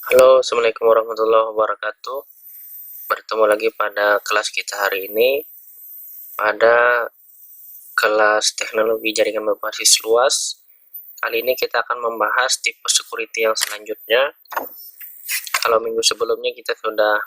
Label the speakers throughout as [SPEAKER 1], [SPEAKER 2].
[SPEAKER 1] Halo, Assalamualaikum warahmatullahi wabarakatuh. Bertemu lagi pada kelas kita hari ini, pada kelas teknologi jaringan berbasis luas. Kali ini kita akan membahas tipe security yang selanjutnya. Kalau minggu sebelumnya kita sudah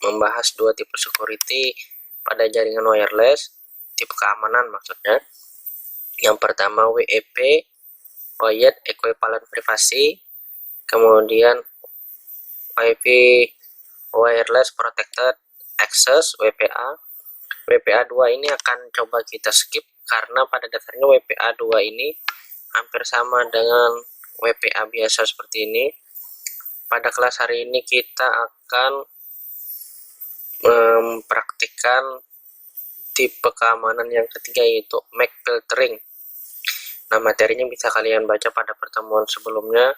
[SPEAKER 1] membahas dua tipe security pada jaringan wireless, tipe keamanan maksudnya. Yang pertama WEP, Wired Equivalent Privacy, kemudian WiFi Wireless Protected Access WPA. WPA 2 ini akan coba kita skip karena pada dasarnya WPA 2 ini hampir sama dengan WPA biasa seperti ini. Pada kelas hari ini kita akan mempraktikkan tipe keamanan yang ketiga, yaitu MAC filtering. Nah, materinya bisa kalian baca pada pertemuan sebelumnya.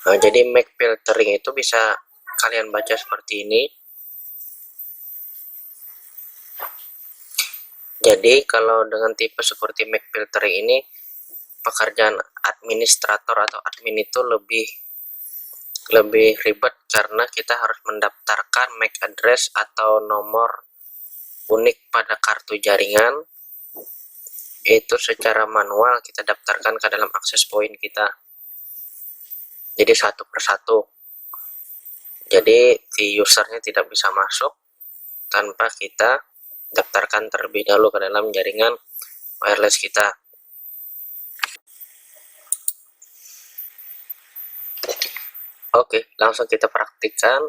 [SPEAKER 1] Nah, jadi MAC filtering itu bisa kalian baca seperti ini. Jadi kalau dengan tipe security MAC filtering ini, pekerjaan administrator atau admin itu lebih ribet karena kita harus mendaftarkan MAC address atau nomor unik pada kartu jaringan. Itu secara manual kita daftarkan ke dalam access point kita. Jadi satu persatu. Jadi si usernya tidak bisa masuk tanpa kita daftarkan terlebih dahulu ke dalam jaringan wireless kita. Oke, langsung kita praktikkan.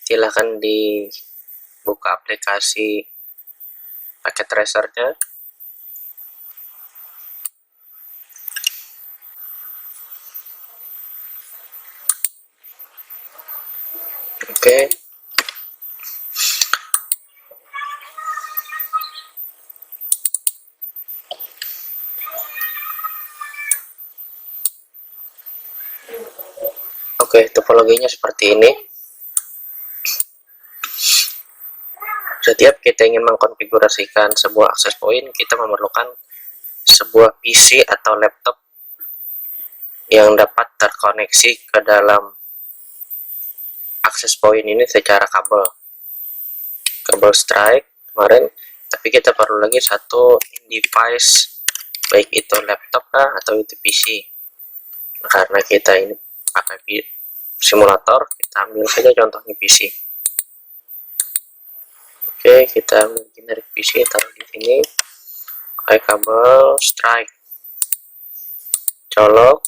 [SPEAKER 1] Silahkan dibuka aplikasi paket tracernya. Oke. Oke, topologinya seperti ini. Setiap kita ingin mengkonfigurasikan sebuah access point, kita memerlukan sebuah PC atau laptop yang dapat terkoneksi ke dalam access point ini secara kabel strike kemarin. Tapi kita perlu lagi satu device, baik itu laptop kah atau itu PC. Nah, karena kita ini pakai simulator, kita ambil saja contohnya PC. Oke, kita ambil dari PC, taruh di sini, pakai kabel strike, colok.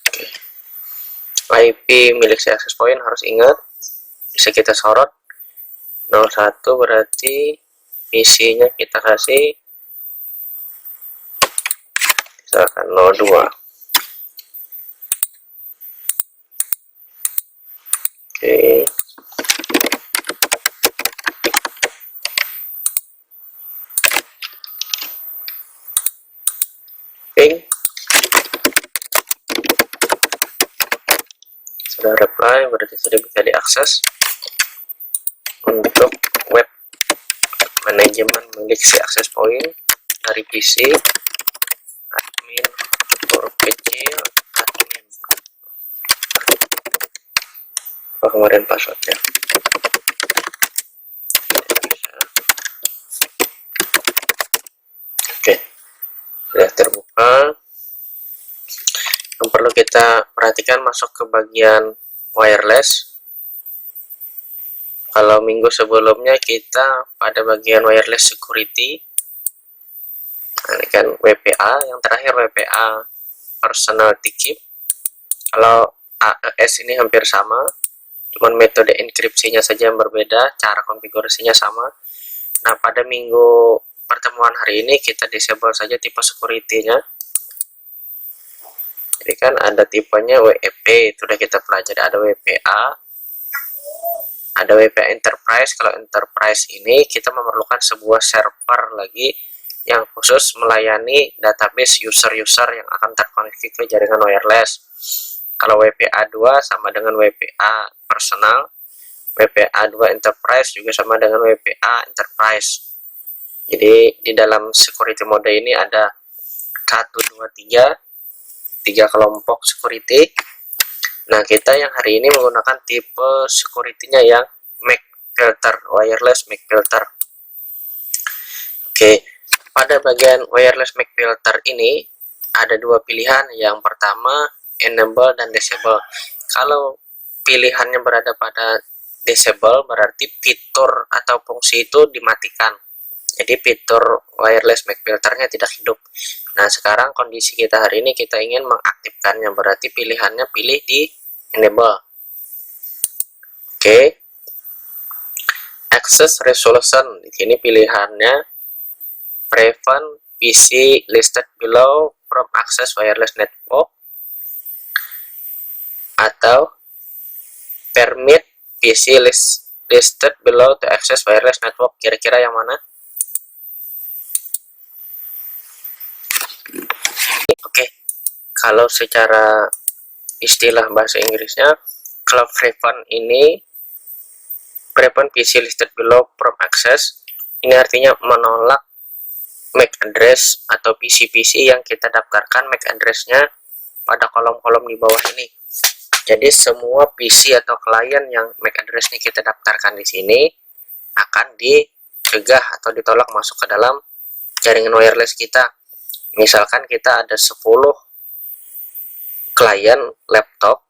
[SPEAKER 1] Oke. IP milik si access point harus ingat, bisa kita sorot 01, berarti PC nya kita kasih misalkan 02. Oke. Sudah reply, berarti sudah bisa diakses untuk web manajemen milik si access point dari PC admin huruf kecil admin. Apa kemarin passwordnya? Oke, sudah terbuka. Yang perlu kita perhatikan, masuk ke bagian wireless. Kalau minggu sebelumnya kita pada bagian wireless security. Nah, ini kan WPA, yang terakhir WPA personality keep. Kalau AES ini hampir sama, cuman metode enkripsinya saja yang berbeda, cara konfigurasinya sama. Nah, pada minggu pertemuan hari ini kita disable saja tipe security-nya. Jadi kan ada tipenya WEP, itu sudah kita pelajari. Ada WPA, ada WPA Enterprise. Kalau Enterprise ini kita memerlukan sebuah server lagi yang khusus melayani database user-user yang akan terkoneksi ke jaringan wireless. Kalau WPA 2 sama dengan WPA personal, WPA 2 Enterprise juga sama dengan WPA Enterprise. Jadi di dalam security mode ini ada 1, 2, 3 kelompok security. Nah, kita yang hari ini menggunakan tipe security-nya yang MAC filter, wireless MAC filter. Oke, pada bagian wireless MAC filter ini ada dua pilihan. Yang pertama, enable dan disable. Kalau pilihannya berada pada disable, berarti fitur atau fungsi itu dimatikan. Jadi fitur wireless MAC filternya tidak hidup. Nah, sekarang kondisi kita hari ini kita ingin mengaktifkannya, berarti pilihannya pilih di enable. Oke. Access resolution, di sini pilihannya prevent PC listed below from access wireless network atau permit PC listed below to access wireless network. Kira-kira yang mana? Oke, kalau secara istilah bahasa Inggrisnya, kalau prevent ini prevent PC listed below from access, ini artinya menolak MAC address atau PC-PC yang kita daftarkan MAC address-nya pada kolom-kolom di bawah ini. Jadi semua PC atau klien yang MAC address-nya kita daftarkan di sini akan dicegah atau ditolak masuk ke dalam jaringan wireless kita. Misalkan kita ada 10 klien laptop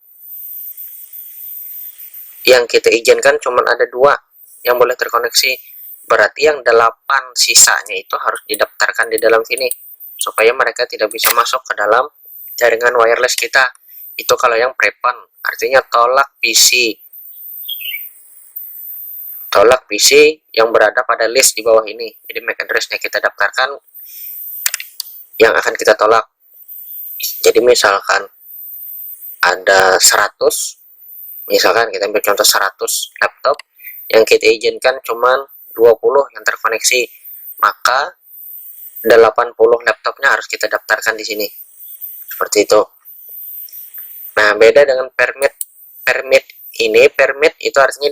[SPEAKER 1] yang kita izinkan cuma ada 2 yang boleh terkoneksi, berarti yang 8 sisanya itu harus didaftarkan di dalam sini supaya mereka tidak bisa masuk ke dalam jaringan wireless kita. Itu kalau yang prevent, artinya tolak PC yang berada pada list di bawah ini. Jadi MAC address-nya kita daftarkan yang akan kita tolak. Jadi misalkan ada 100, misalkan kita ambil contoh 100 laptop yang kita izinkan cuman 20 yang terkoneksi, maka 80 laptopnya harus kita daftarkan di sini. Seperti itu. Nah, beda dengan permit. Permit itu artinya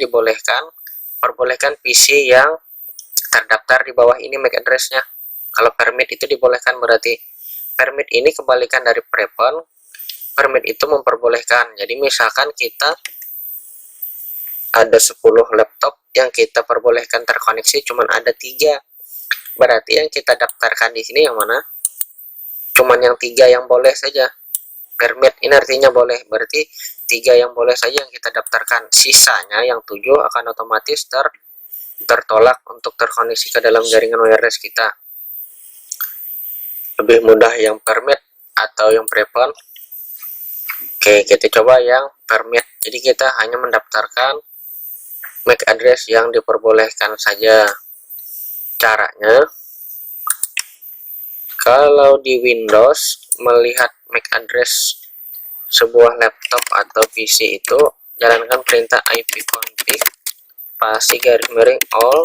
[SPEAKER 1] perbolehkan PC yang terdaftar di bawah ini MAC address-nya. Kalau permit itu dibolehkan, berarti permit ini kebalikan dari prevent. Permit itu memperbolehkan. Jadi misalkan kita ada 10 laptop yang kita perbolehkan terkoneksi cuman ada 3. Berarti yang kita daftarkan di sini yang mana? Cuman yang 3 yang boleh saja. Permit ini artinya boleh, berarti 3 yang boleh saja yang kita daftarkan. Sisanya yang 7 akan otomatis tertolak untuk terkoneksi ke dalam jaringan wireless kita. Lebih mudah yang permit atau yang prevent? Oke, kita coba yang permit. Jadi kita hanya mendaftarkan MAC address yang diperbolehkan saja. Caranya, kalau di Windows melihat MAC address sebuah laptop atau PC itu, jalankan perintah ipconfig spasi garis miring all.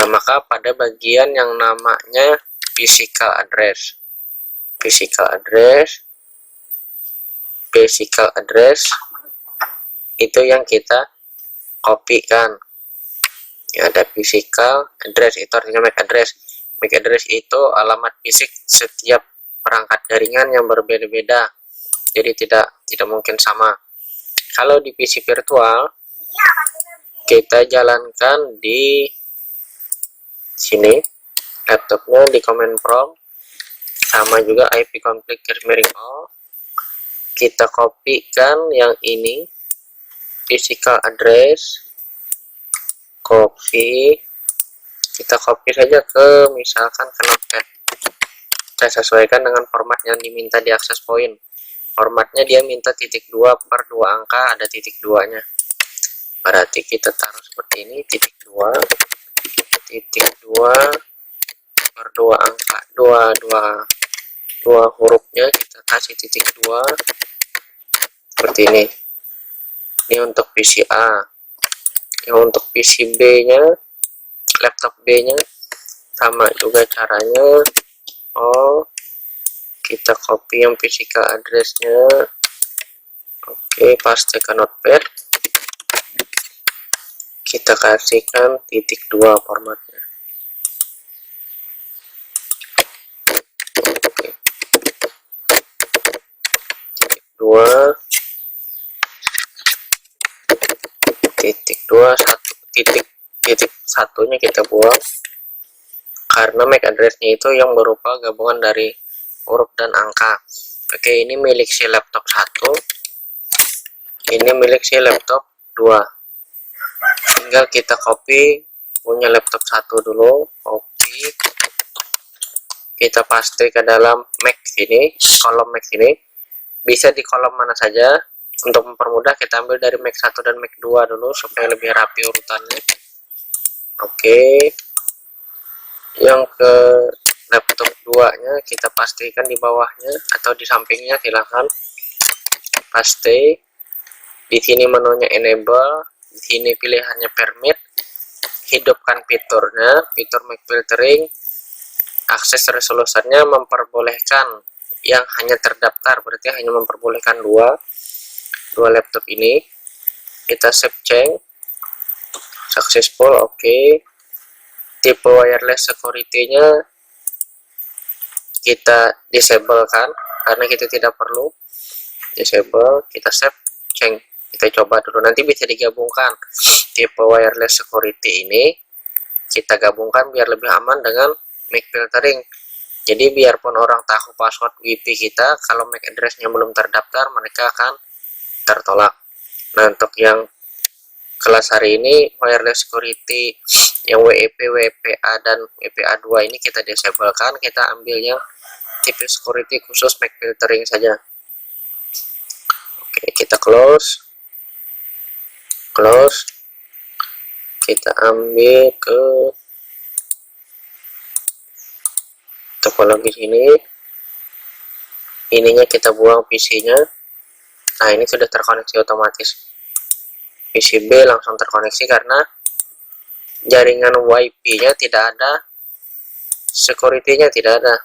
[SPEAKER 1] Nah, maka pada bagian yang namanya physical address itu yang kita kopikan. Ya, ada physical address itu artinya MAC address. MAC address itu alamat fisik setiap perangkat jaringan yang berbeda-beda, jadi tidak mungkin sama. Kalau di PC virtual kita jalankan di sini, laptopnya di command prompt sama juga ipconfig garis miring all. Kita kopikan yang ini physical address, kita copy saja ke misalkan ke notepad. Saya sesuaikan dengan format yang diminta di access point. Formatnya dia minta .2 per 2 angka, ada .2 nya, berarti kita taruh seperti ini, .2 per 2 angka, dua hurufnya kita kasih .2 seperti ini. Ini untuk PC A. Yang untuk PC B nya, laptop B nya sama juga caranya. Kita copy yang physical address-nya. Oke, paste ke notepad. Kita kasihkan .2 formatnya. Oke. 2 titik 2 1 titik satunya kita buang, karena MAC address-nya itu yang berupa gabungan dari huruf dan angka. Oke, ini milik si laptop 1, ini milik si laptop 2. Tinggal kita copy punya laptop 1 dulu, copy, kita paste ke dalam Mac sini, kolom Mac sini. Bisa di kolom mana saja. Untuk mempermudah kita ambil dari Mac 1 dan Mac 2 dulu supaya lebih rapi urutannya. Oke. Yang ke laptop 2-nya kita pastikan di bawahnya atau di sampingnya, silahkan paste. Di sini menunya enable, di sini pilihannya permit. Hidupkan fiturnya, fitur Mac filtering. Akses resolusinya memperbolehkan yang hanya terdaftar, berarti hanya memperbolehkan dua laptop ini. Kita save change, successful, oke. Tipe wireless security-nya kita disable kan, karena kita tidak perlu. Disable, kita save change, kita coba dulu, nanti bisa digabungkan. Tipe wireless security ini kita gabungkan biar lebih aman dengan Mac filtering. Jadi biarpun orang tahu password WiFi kita, kalau MAC address-nya belum terdaftar, mereka akan tertolak. Nah, untuk yang kelas hari ini wireless security yang WEP, WPA dan WPA2 ini kita disablekan. Kita ambil yang tipe security khusus Mac filtering saja. Oke, kita close. Kita ambil ke topologi sini, ininya kita buang PC-nya. Nah, ini sudah terkoneksi otomatis. PCB langsung terkoneksi karena jaringan WiFi-nya tidak ada, security-nya tidak ada.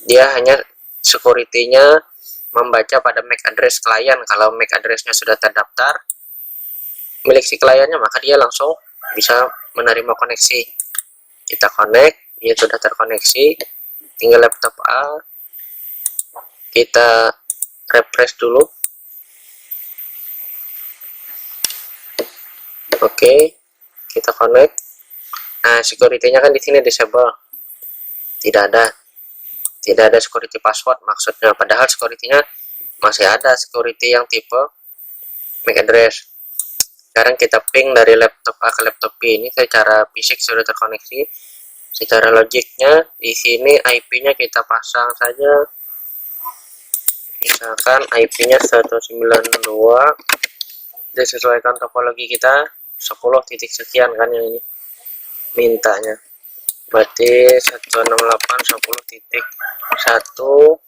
[SPEAKER 1] Dia hanya security-nya membaca pada MAC address klien. Kalau MAC address-nya sudah terdaftar milik si kliennya, maka dia langsung bisa menerima koneksi. Kita connect, dia sudah terkoneksi, tinggal laptop A kita refresh dulu. Oke, kita connect. Nah, security-nya kan di sini disable, tidak ada security password maksudnya, padahal security-nya masih ada, security yang tipe MAC address. Sekarang kita ping dari laptop A ke laptop B. Ini secara fisik sudah terkoneksi. Secara logiknya di sini IP-nya kita pasang saja. Misalkan IP-nya 192, disesuaikan topologi kita 10 titik sekian kan yang ini mintanya. Berarti 168.10.1.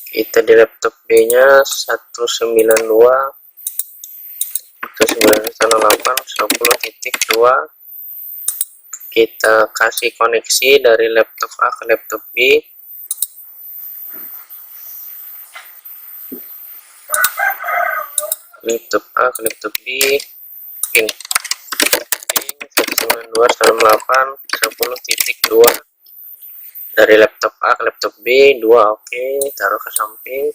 [SPEAKER 1] Kita di laptop B-nya 192.168.10.2. Kita kasih koneksi dari laptop A ke laptop B. Laptop A ke laptop B, pin 192.168.10.2 dari laptop A ke laptop B 2. Oke, taruh ke samping.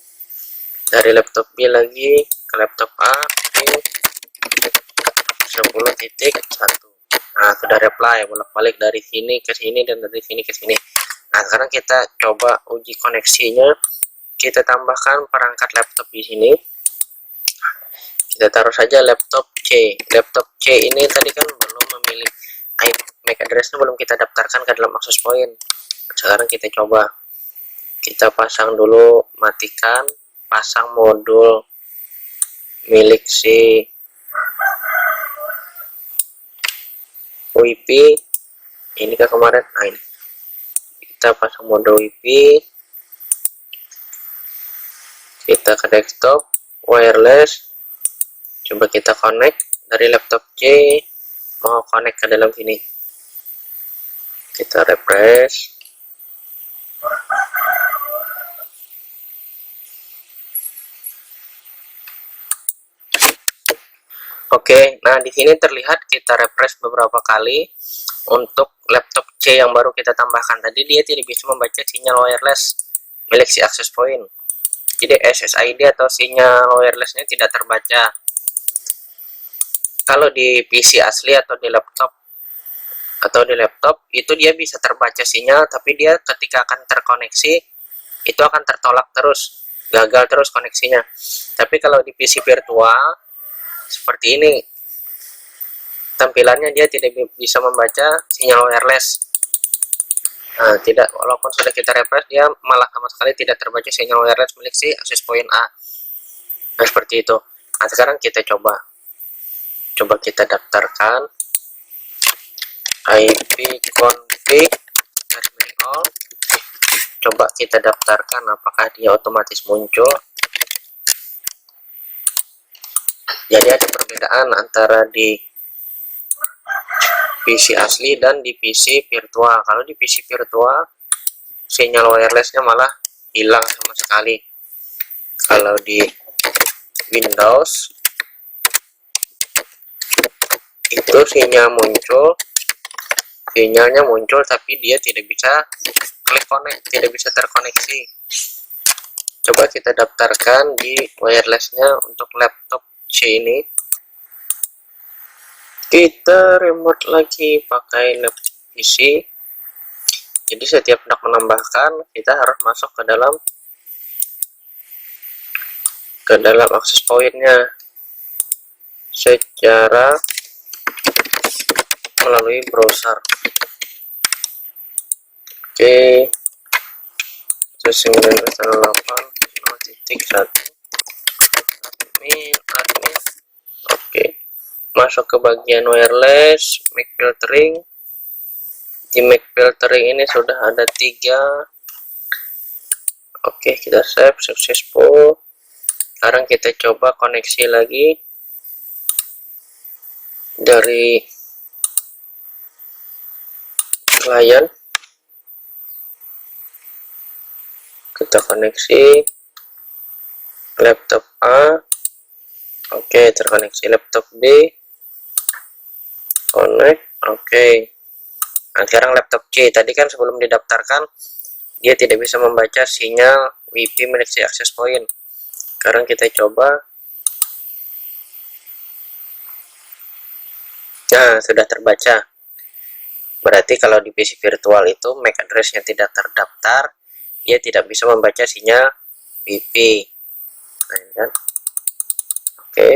[SPEAKER 1] Dari laptop B lagi ke laptop A, pin 10.1. Nah, sudah reply bolak-balik dari sini ke sini dan dari sini ke sini. Nah, sekarang kita coba uji koneksinya. Kita tambahkan perangkat laptop di sini. Kita taruh saja laptop C. Laptop C ini tadi kan belum memilih MAC address-nya, belum kita daftarkan ke dalam access point. Sekarang kita coba. Kita pasang dulu, matikan, pasang modul milik si WiFi. Ini ke kemarin. Nah, ini. Kita pasang modul WiFi. Kita ke desktop, wireless. Coba kita connect dari laptop C, mau connect ke dalam sini. Kita refresh. Oke, nah di sini terlihat kita refresh beberapa kali. Untuk laptop C yang baru kita tambahkan tadi, dia tidak bisa membaca sinyal wireless milik si access point. Jadi SSID atau sinyal wirelessnya tidak terbaca. Kalau di PC asli atau di laptop itu dia bisa terbaca sinyal, tapi dia ketika akan terkoneksi itu akan tertolak terus, gagal terus koneksinya. Tapi kalau di PC virtual seperti ini, tampilannya dia tidak bisa membaca sinyal wireless. Nah, tidak, walaupun sudah kita refresh, dia malah sama sekali tidak terbaca sinyal wireless milik si access point A. Nah, seperti itu. Nah, sekarang kita coba kita daftarkan ipconfig all. Coba kita daftarkan, apakah dia otomatis muncul. Jadi ada perbedaan antara di PC asli dan di PC virtual. Kalau di PC virtual sinyal wirelessnya malah hilang sama sekali. Kalau di Windows itu sinyalnya muncul tapi dia tidak bisa tidak bisa terkoneksi. Coba kita daftarkan di wirelessnya untuk laptop C ini. Kita remote lagi pakai PC. Jadi setiap hendak menambahkan, kita harus masuk ke dalam akses pointnya secara melalui browser. Oke, 19.8.1 admin. Oke, masuk ke bagian wireless, mic filtering. Di mic filtering ini sudah ada 3. Oke, kita save successful. Sekarang kita coba koneksi lagi dari klien. Kita koneksi laptop A. Oke, terkoneksi laptop B. Connect. Oke. Nah, sekarang laptop C tadi kan sebelum didaftarkan dia tidak bisa membaca sinyal WiFi milik si access point. Sekarang kita coba. Nah, sudah terbaca. Berarti kalau di PC virtual itu MAC address-nya tidak terdaftar, dia tidak bisa membaca sinyal WiFi. Nah, kan? Oke.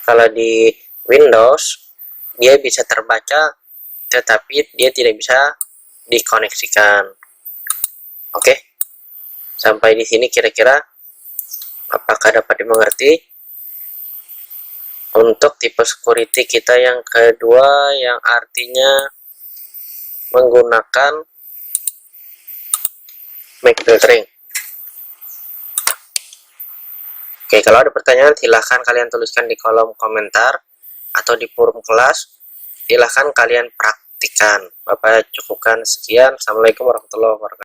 [SPEAKER 1] Kalau di Windows dia bisa terbaca tetapi dia tidak bisa dikoneksikan. Oke. Sampai di sini kira-kira apakah dapat dimengerti? Untuk tipe security kita yang kedua, yang artinya menggunakan mic filtering. Oke, kalau ada pertanyaan silahkan kalian tuliskan di kolom komentar atau di forum kelas. Silahkan kalian praktikan. Bapak cukupkan sekian. Assalamualaikum warahmatullahi wabarakatuh.